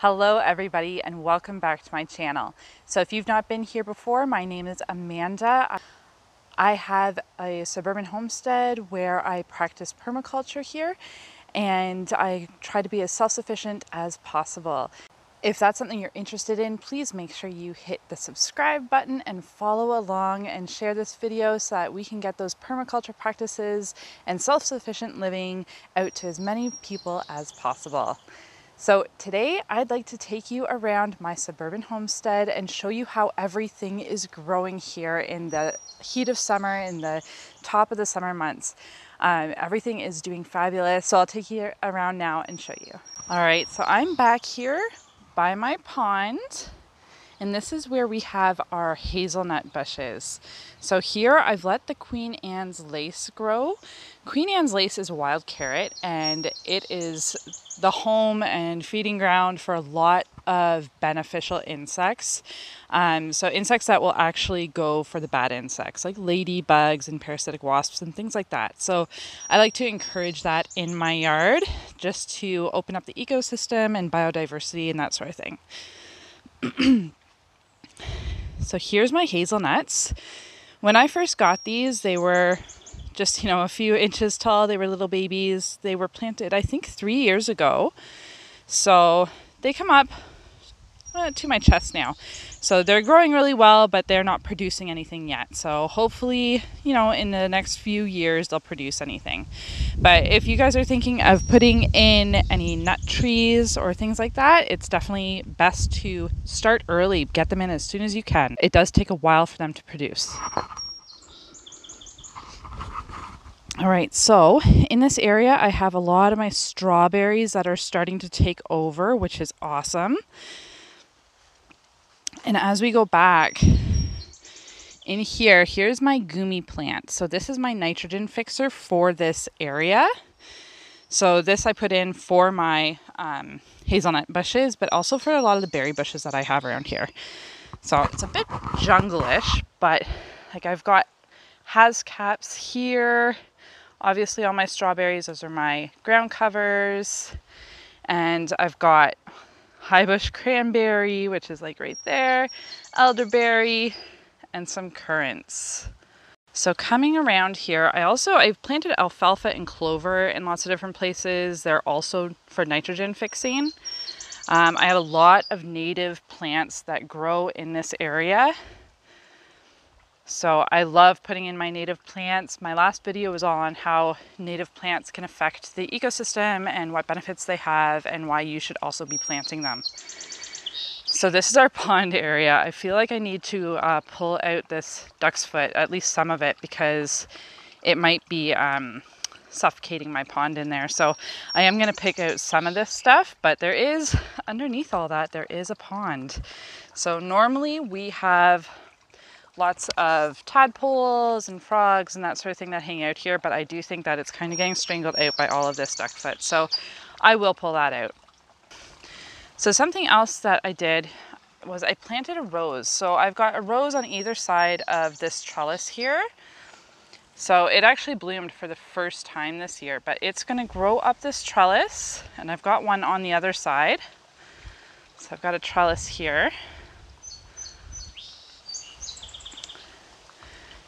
Hello everybody and welcome back to my channel. So if you've not been here before, my name is Amanda. I have a suburban homestead where I practice permaculture here and I try to be as self-sufficient as possible. If that's something you're interested in, please make sure you hit the subscribe button and follow along and share this video so that we can get those permaculture practices and self-sufficient living out to as many people as possible. So today I'd like to take you around my suburban homestead and show you how everything is growing here in the heat of summer, in the top of the summer months. Everything is doing fabulous. So I'll take you around now and show you. All right, so I'm back here by my pond. And this is where we have our hazelnut bushes. So here I've let the Queen Anne's lace grow. Queen Anne's lace is a wild carrot and it is the home and feeding ground for a lot of beneficial insects. So insects that will actually go for the bad insects like ladybugs and parasitic wasps and things like that. So I like to encourage that in my yard just to open up the ecosystem and biodiversity and that sort of thing. So here's my hazelnuts. When I first got these, they were just, a few inches tall. They were little babies. They were planted, I think, 3 years ago. So they come up to my chest now. So they're growing really well, but they're not producing anything yet. So hopefully, in the next few years, they'll produce anything. But if you guys are thinking of putting in any nut trees or things like that, it's definitely best to start early. Get them in as soon as you can. It does take a while for them to produce. All right, so in this area, I have a lot of my strawberries that are starting to take over, which is awesome. And as we go back in here, here's my Gumi plant. So this is my nitrogen fixer for this area. So this I put in for my hazelnut bushes, but also for a lot of the berry bushes that I have around here. So it's a bit jungle-ish, but like I've got Hascaps here. Obviously all my strawberries, those are my ground covers. And I've got high bush cranberry, which is like right there, elderberry, and some currants. So coming around here, I've planted alfalfa and clover in lots of different places. They're also for nitrogen fixing. I have a lot of native plants that grow in this area. So I love putting in my native plants. My last video was all on how native plants can affect the ecosystem and what benefits they have and why you should also be planting them. So this is our pond area. I feel like I need to pull out this duck's foot, at least some of it, because it might be suffocating my pond in there. So I am going to pick out some of this stuff, but there is, underneath all that, there is a pond. So normally we have lots of tadpoles and frogs and that sort of thing that hang out here, but I do think that it's kind of getting strangled out by all of this duckfoot. So I will pull that out. So something else that I did was I planted a rose. So I've got a rose on either side of this trellis here. So it actually bloomed for the first time this year, but it's going to grow up this trellis, and I've got one on the other side. So I've got a trellis here.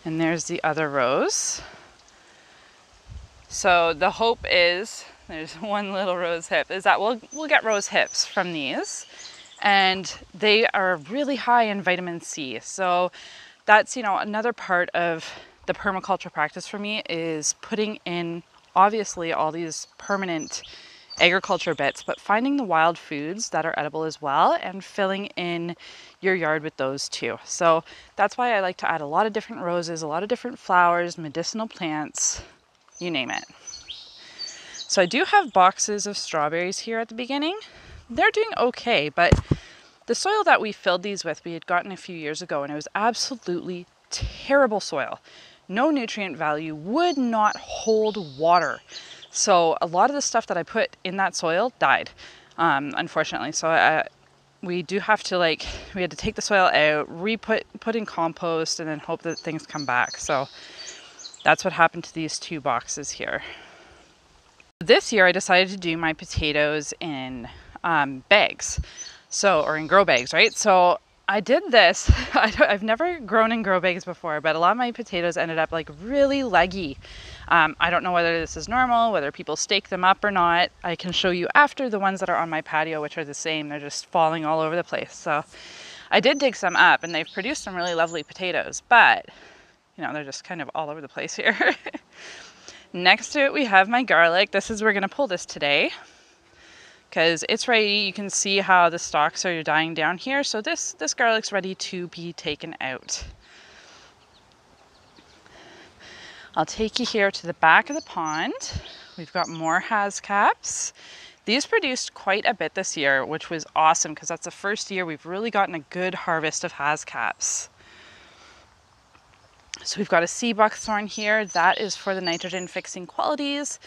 And there's the other rose. So the hope is, there's one little rose hip, is that we'll get rose hips from these. And they are really high in vitamin C. So that's, another part of the permaculture practice for me is putting in, obviously, all these permanent agriculture bits, but finding the wild foods that are edible as well and filling in your yard with those too. So that's why I like to add a lot of different roses, a lot of different flowers, medicinal plants, you name it. So I do have boxes of strawberries here at the beginning. They're doing okay, but the soil that we filled these with, we had gotten a few years ago, and it was absolutely terrible soil. No nutrient value, would not hold water. So a lot of the stuff that I put in that soil died, unfortunately. So we do have to we had to take the soil out, put in compost, and then hope that things come back. So that's what happened to these two boxes here. This year I decided to do my potatoes in bags, or in grow bags, right? So I did this. I've never grown in grow bags before, but a lot of my potatoes ended up like really leggy. I don't know whether this is normal, whether people stake them up or not. I can show you after the ones that are on my patio, which are the same. They're just falling all over the place. So I did dig some up and they've produced some really lovely potatoes, but you know, they're just kind of all over the place here. Next to it, we have my garlic. This is, we're gonna pull this today because it's ready. You can see how the stalks are dying down here. So this garlic's ready to be taken out. I'll take you here to the back of the pond. We've got more Hass-Caps. These produced quite a bit this year, which was awesome because that's the first year we've really gotten a good harvest of Hass-Caps. So we've got a sea buckthorn here. That is for the nitrogen fixing qualities,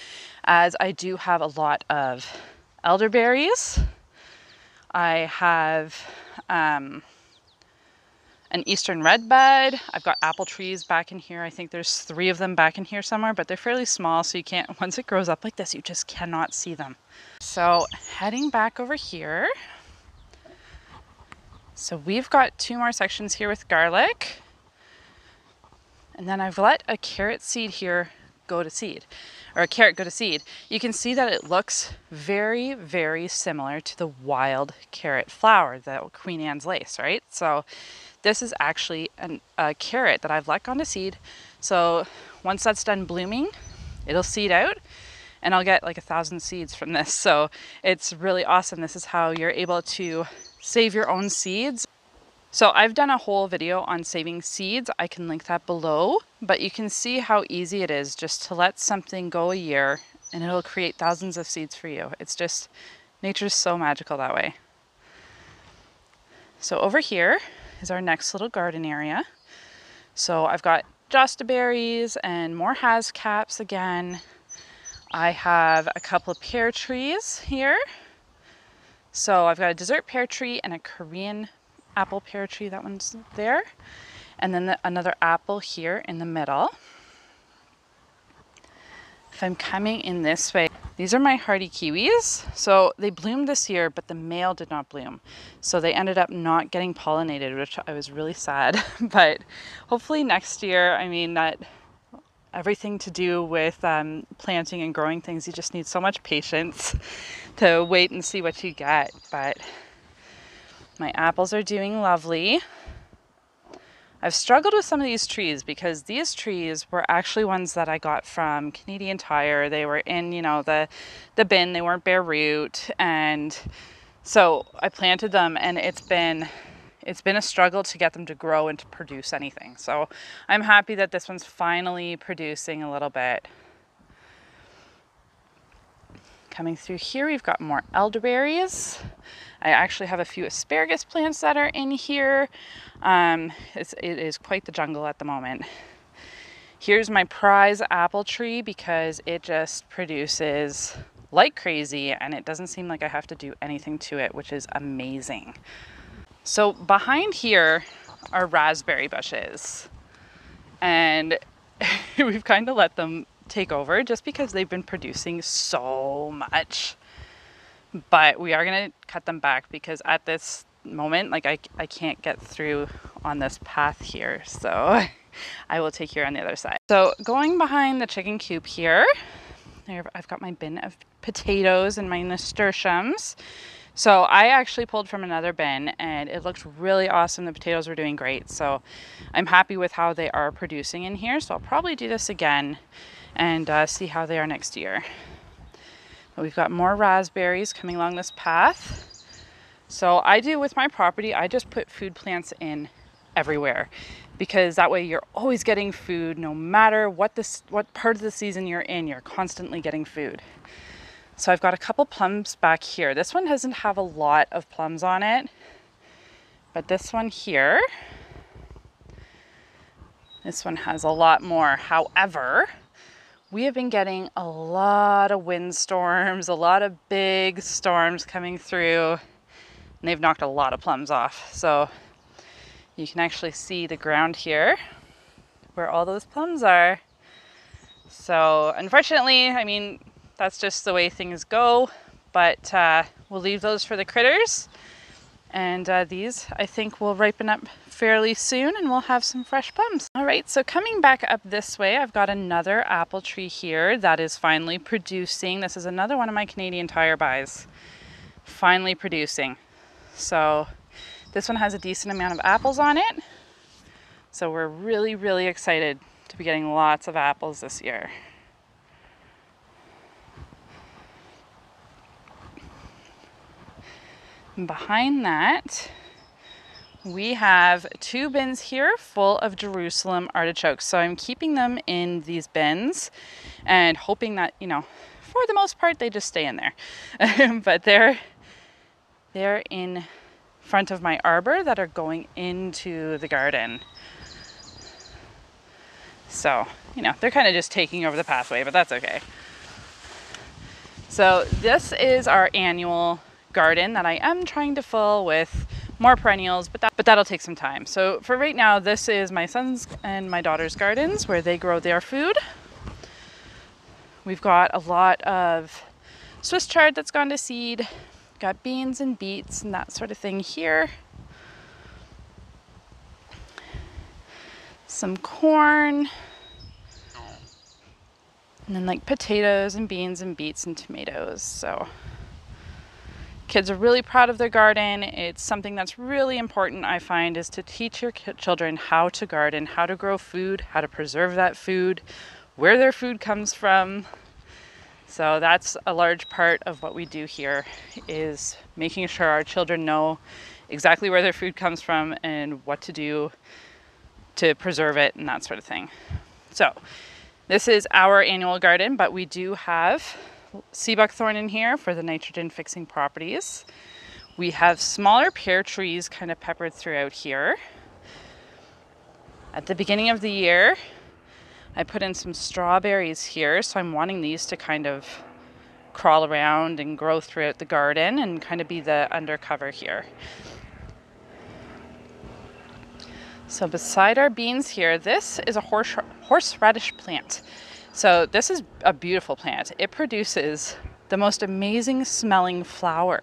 as I do have a lot of elderberries. I have an eastern redbud. I've got apple trees back in here. I think there's 3 of them back in here somewhere, but they're fairly small, so you can't, once it grows up like this, you just cannot see them. So heading back over here. So we've got 2 more sections here with garlic. And then I've let a carrot seed here go to seed, or a carrot go to seed. You can see that it looks very, very similar to the wild carrot flower, the Queen Anne's lace, right? So this is actually a carrot that I've let go to seed. So once that's done blooming, it'll seed out and I'll get like 1,000 seeds from this. So it's really awesome. This is how you're able to save your own seeds. So I've done a whole video on saving seeds. I can link that below, but you can see how easy it is just to let something go a year and it'll create thousands of seeds for you. It's just, nature's so magical that way. So over here is our next little garden area. So I've got Josta berries and more Hass-Caps again. I have a couple of pear trees here. So I've got a dessert pear tree and a Korean apple pear tree, that one's there, and then another apple here in the middle. If I'm coming in this way, these are my hardy kiwis. So they bloomed this year, but the male did not bloom, so they ended up not getting pollinated, which I was really sad. But hopefully next year, I mean, that everything to do with planting and growing things, you just need so much patience to wait and see what you get. But my apples are doing lovely. I've struggled with some of these trees because these trees were actually ones that I got from Canadian Tire. They were in, you know, the bin. They weren't bare root, and so I planted them, and it's been a struggle to get them to grow and to produce anything. So I'm happy that this one's finally producing a little bit. Coming through here, we've got more elderberries. I actually have a few asparagus plants that are in here. It is quite the jungle at the moment. Here's my prize apple tree because it just produces like crazy and it doesn't seem like I have to do anything to it, which is amazing. So behind here are raspberry bushes, and we've kind of let them take over just because they've been producing so much. But we are going to cut them back because at this moment, like I can't get through on this path here. So I will take you on the other side. So going behind the chicken coop here, I've got my bin of potatoes and my nasturtiums. So I actually pulled from another bin and it looked really awesome. The potatoes were doing great. So I'm happy with how they are producing in here. So I'll probably do this again and see how they are next year. But we've got more raspberries coming along this path. So I do with my property, I just put food plants in everywhere because that way you're always getting food no matter what part of the season you're in, you're constantly getting food. So I've got a couple plums back here. This one doesn't have a lot of plums on it, but this one here, this one has a lot more. However, we have been getting a lot of windstorms, a lot of big storms coming through, and they've knocked a lot of plums off. So you can actually see the ground here where all those plums are. So unfortunately, I mean, that's just the way things go, but we'll leave those for the critters. And these, I think, will ripen up fairly soon and we'll have some fresh plums. All right, so coming back up this way, I've got another apple tree here that is finally producing. This is another one of my Canadian Tire buys. Finally producing. So this one has a decent amount of apples on it. So we're really, really excited to be getting lots of apples this year. And behind that, we have 2 bins here full of Jerusalem artichokes. So I'm keeping them in these bins and hoping that, you know, for the most part, they just stay in there. But they're in front of my arbor that are going into the garden. So, you know, they're kind of just taking over the pathway, but that's okay. So this is our annual garden that I am trying to fill with more perennials, but that'll take some time. So for right now, this is my son's and my daughter's gardens where they grow their food. We've got a lot of Swiss chard that's gone to seed. Got beans and beets and that sort of thing here. Some corn. And then like potatoes and beans and beets and tomatoes. So kids are really proud of their garden. It's something that's really important, I find, is to teach your children how to garden, how to grow food, how to preserve that food, where their food comes from. So that's a large part of what we do here, is making sure our children know exactly where their food comes from and what to do to preserve it and that sort of thing. So this is our annual garden, but we do have sea buckthorn in here for the nitrogen fixing properties. We have smaller pear trees kind of peppered throughout here. At the beginning of the year, I put in some strawberries here, so I'm wanting these to kind of crawl around and grow throughout the garden and kind of be the undercover here. So beside our beans here, this is a horseradish plant. So this is a beautiful plant. It produces the most amazing smelling flower.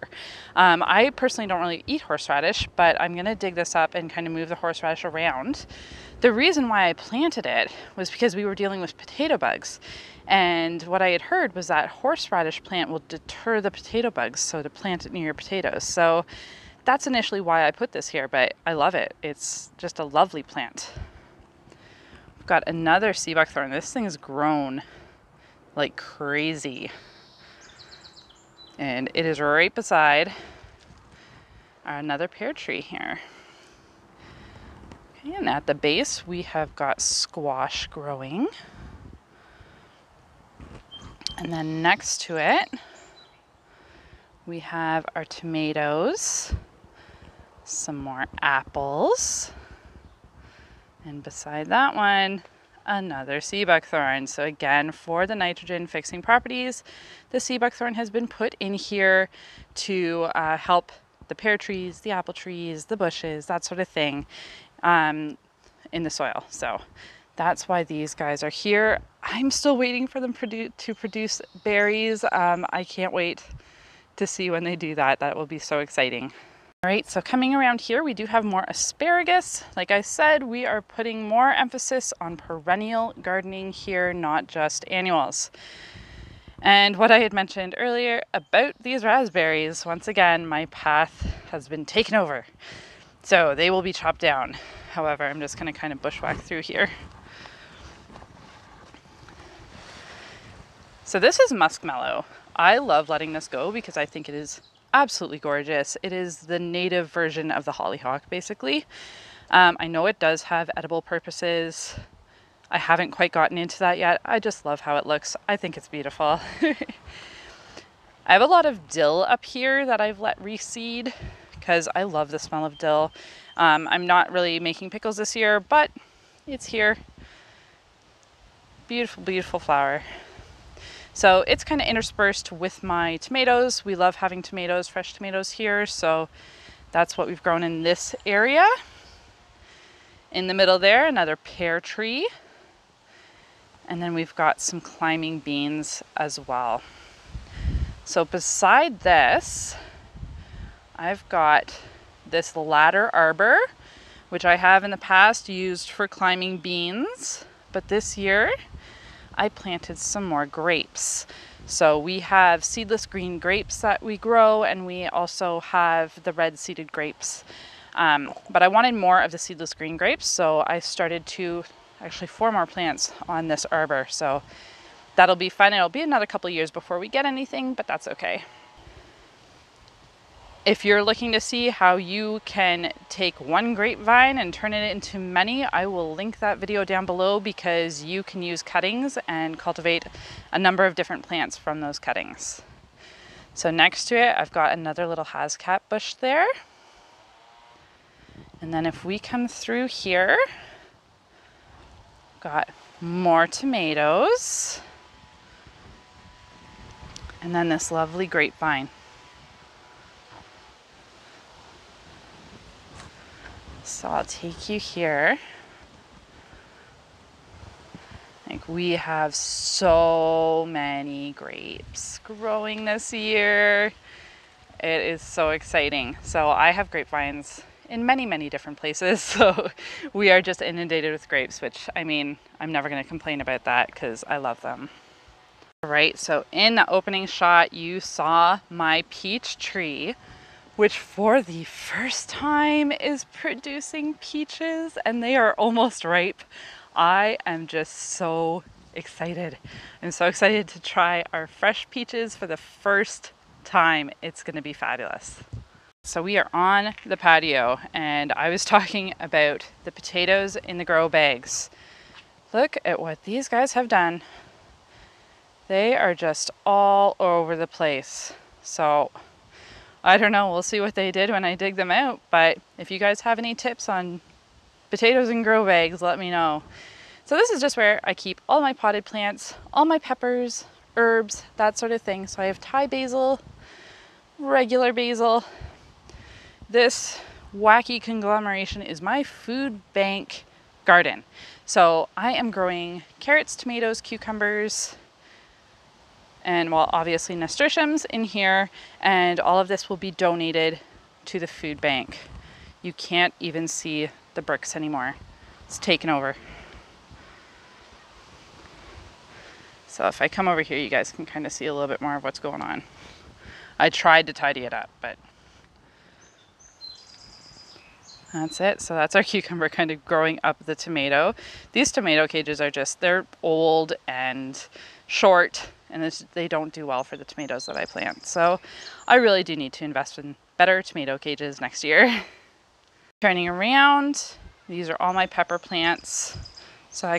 I personally don't really eat horseradish, but I'm gonna dig this up and kind of move the horseradish around. The reason why I planted it was because we were dealing with potato bugs. And what I had heard was that horseradish plant will deter the potato bugs, so to plant it near your potatoes. So that's initially why I put this here, but I love it. It's just a lovely plant. We've got another sea buckthorn. This thing has grown like crazy. And it is right beside another pear tree here. Okay, and at the base, we have got squash growing. And then next to it, we have our tomatoes, some more apples, and beside that one, another sea buckthorn. So again, for the nitrogen fixing properties, the sea buckthorn has been put in here to help the pear trees, the apple trees, the bushes, that sort of thing in the soil. So that's why these guys are here. I'm still waiting for them to produce berries. I can't wait to see when they do that. That will be so exciting. All right, so coming around here, we do have more asparagus. Like I said, we are putting more emphasis on perennial gardening here, not just annuals. And what I had mentioned earlier about these raspberries, once again, my path has been taken over. So they will be chopped down. However, I'm just gonna kind of bushwhack through here. So this is muskmallow. I love letting this go because I think it is absolutely gorgeous. It is the native version of the hollyhock, basically. I know it does have edible purposes. I haven't quite gotten into that yet. I just love how it looks. I think it's beautiful. I have a lot of dill up here that I've let reseed because I love the smell of dill. I'm not really making pickles this year, but it's here. Beautiful, beautiful flower. So it's kind of interspersed with my tomatoes. We love having tomatoes, fresh tomatoes here. So that's what we've grown in this area. In the middle there, another pear tree. And then we've got some climbing beans as well. So beside this, I've got this ladder arbor, which I have in the past used for climbing beans, but this year I planted some more grapes. So we have seedless green grapes that we grow, and we also have the red seeded grapes. But I wanted more of the seedless green grapes, so I started to actually 4 more plants on this arbor. So that'll be fun. It'll be another couple years before we get anything, but that's okay. If you're looking to see how you can take one grapevine and turn it into many, I will link that video down below, because you can use cuttings and cultivate a number of different plants from those cuttings. So next to it, I've got another little hascap bush there. And then if we come through here, got more tomatoes. And then this lovely grapevine. So I'll take you here. Like, we have so many grapes growing this year. It is so exciting. So I have grapevines in many, many different places. So we are just inundated with grapes, which, I mean, I'm never going to complain about that because I love them. All right, so in the opening shot, you saw my peach tree, which for the first time is producing peaches, and they are almost ripe. I am just so excited. I'm so excited to try our fresh peaches for the first time. It's going to be fabulous. So we are on the patio, and I was talking about the potatoes in the grow bags. Look at what these guys have done. They are just all over the place. So I don't know, we'll see what they did when I dig them out, but if you guys have any tips on potatoes in grow bags, let me know. So this is just where I keep all my potted plants, all my peppers, herbs, that sort of thing. So I have Thai basil, regular basil. This wacky conglomeration is my food bank garden. So I am growing carrots, tomatoes, cucumbers, and, well, obviously nasturtiums in here, and all of this will be donated to the food bank. You can't even see the bricks anymore. It's taken over. So if I come over here, you guys can kind of see a little bit more of what's going on. I tried to tidy it up, but that's it. So that's our cucumber kind of growing up the tomato. These tomato cages are just, they're old and short, and they don't do well for the tomatoes that I plant. So I really do need to invest in better tomato cages next year. Turning around, these are all my pepper plants. So I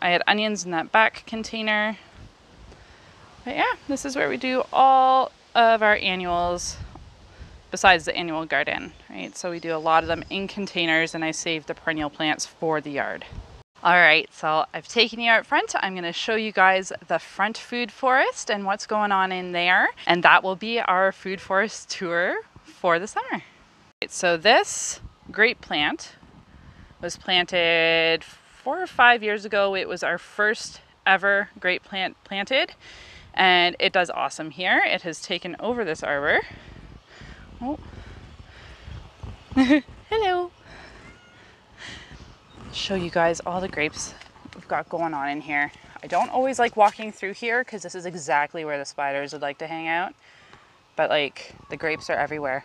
had onions in that back container. But yeah, this is where we do all of our annuals, besides the annual garden, right? So we do a lot of them in containers, and I save the perennial plants for the yard. All right, so I've taken you out front. I'm going to show you guys the front food forest and what's going on in there. And that will be our food forest tour for the summer. So this grape plant was planted 4 or 5 years ago. It was our first ever grape plant planted, and it does awesome here. It has taken over this arbor. Oh. Hello. Show you guys all the grapes we've got going on in here. I don't always like walking through here because this is exactly where the spiders would like to hang out, but like, the grapes are everywhere.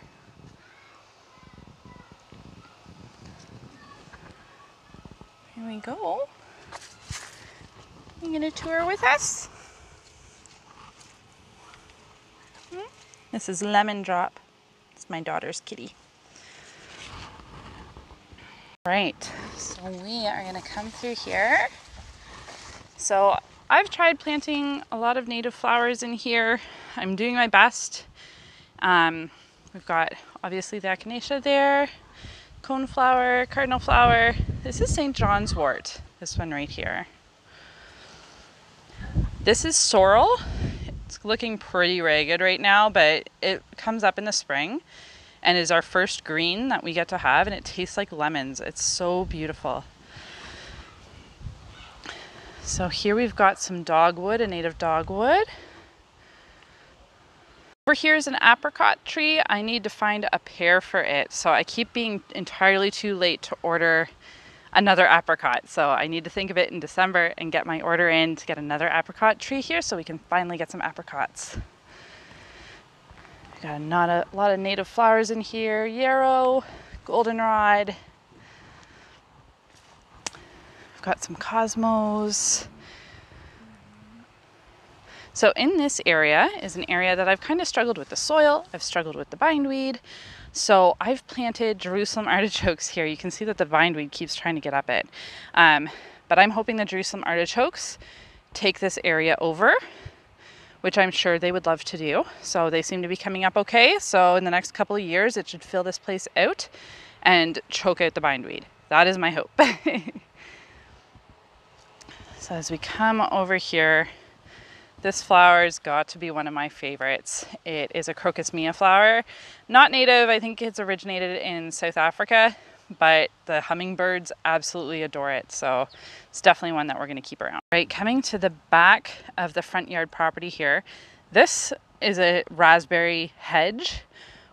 Here we go. You gonna tour with us? This is Lemon Drop. It's my daughter's kitty. Right, so we are gonna come through here. So I've tried planting a lot of native flowers in here. I'm doing my best. We've got obviously the echinacea there, coneflower, cardinal flower. This is St. John's wort, this one right here. This is sorrel. It's looking pretty ragged right now, but it comes up in the spring and is our first green that we get to have, and it tastes like lemons. It's so beautiful. So here we've got some dogwood, a native dogwood. Over here is an apricot tree. I need to find a pair for it. So I keep being entirely too late to order another apricot. So I need to think of it in December and get my order in to get another apricot tree here so we can finally get some apricots. Got a lot of native flowers in here. Yarrow, goldenrod. I've got some cosmos. So in this area is an area that I've kind of struggled with the soil. I've struggled with the bindweed. So I've planted Jerusalem artichokes here. You can see that the bindweed keeps trying to get up it. But I'm hoping the Jerusalem artichokes take this area over, which I'm sure they would love to do. So they seem to be coming up okay. So in the next couple of years, it should fill this place out and choke out the bindweed. That is my hope. So as we come over here, this flower's got to be one of my favorites. It is a Crocus Mia flower. Not native, I think it's originated in South Africa, but the hummingbirds absolutely adore it. So it's definitely one that we're gonna keep around. Right, coming to the back of the front yard property here, this is a raspberry hedge,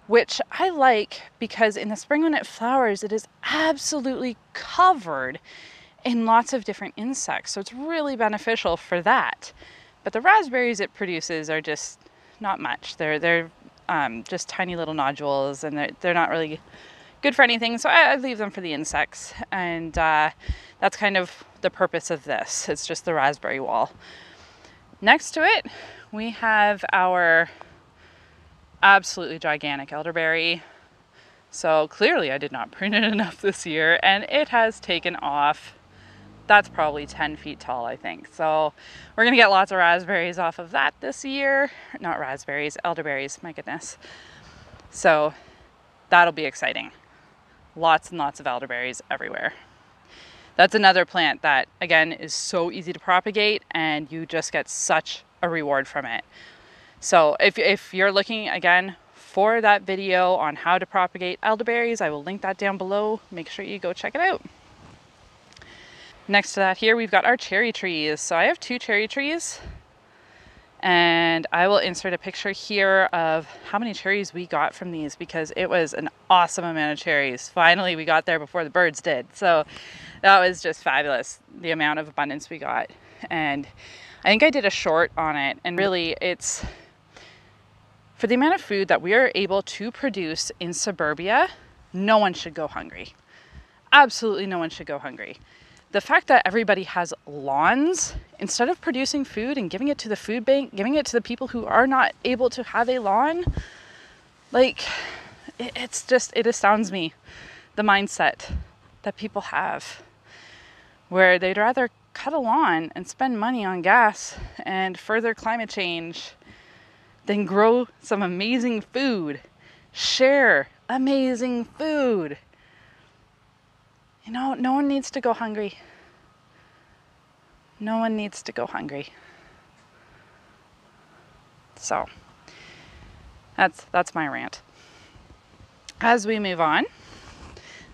which I like because in the spring when it flowers, it is absolutely covered in lots of different insects. So it's really beneficial for that. But the raspberries it produces are just not much. They're just tiny little nodules, and they're not really good for anything. So I leave them for the insects, and that's kind of the purpose of this. It's just the raspberry wall. Next to it, we have our absolutely gigantic elderberry. So clearly I did not prune it enough this year, and it has taken off. That's probably 10 feet tall, I think. So we're gonna get lots of raspberries off of that this year. Not raspberries, elderberries, my goodness. So that'll be exciting. Lots and lots of elderberries everywhere. That's another plant that, again, is so easy to propagate and you just get such a reward from it. So if you're looking, again, for that video on how to propagate elderberries, I will link that down below. Make sure you go check it out. Next to that here, we've got our cherry trees. So I have 2 cherry trees, and I will insert a picture here of how many cherries we got from these because it was an awesome amount of cherries. Finally, we got there before the birds did. So that was just fabulous, the amount of abundance we got. And I think I did a short on it, and really it's for the amount of food that we are able to produce in suburbia, no one should go hungry. Absolutely no one should go hungry. The fact that everybody has lawns, instead of producing food and giving it to the food bank, giving it to the people who are not able to have a lawn, like, it astounds me, the mindset that people have, where they'd rather cut a lawn and spend money on gas and further climate change than grow some amazing food, share amazing food. You know, no one needs to go hungry. No one needs to go hungry. So that's my rant. As we move on,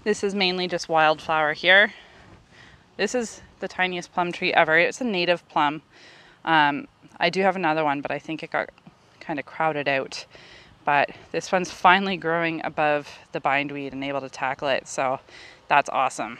this is mainly just wildflower here. This is the tiniest plum tree ever. It's a native plum. I do have another one, but I think it got kind of crowded out. But this one's finally growing above the bindweed and able to tackle it. So that's awesome.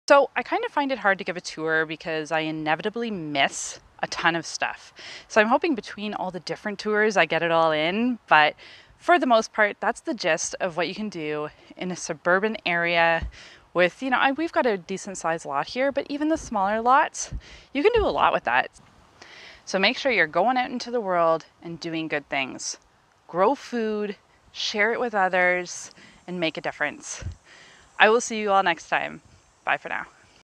So I kind of find it hard to give a tour because I inevitably miss a ton of stuff. So I'm hoping between all the different tours I get it all in, but for the most part, that's the gist of what you can do in a suburban area with, you know, we've got a decent sized lot here, but even the smaller lots, you can do a lot with that. So make sure you're going out into the world and doing good things. Grow food, share it with others, and make a difference. I will see you all next time. Bye for now.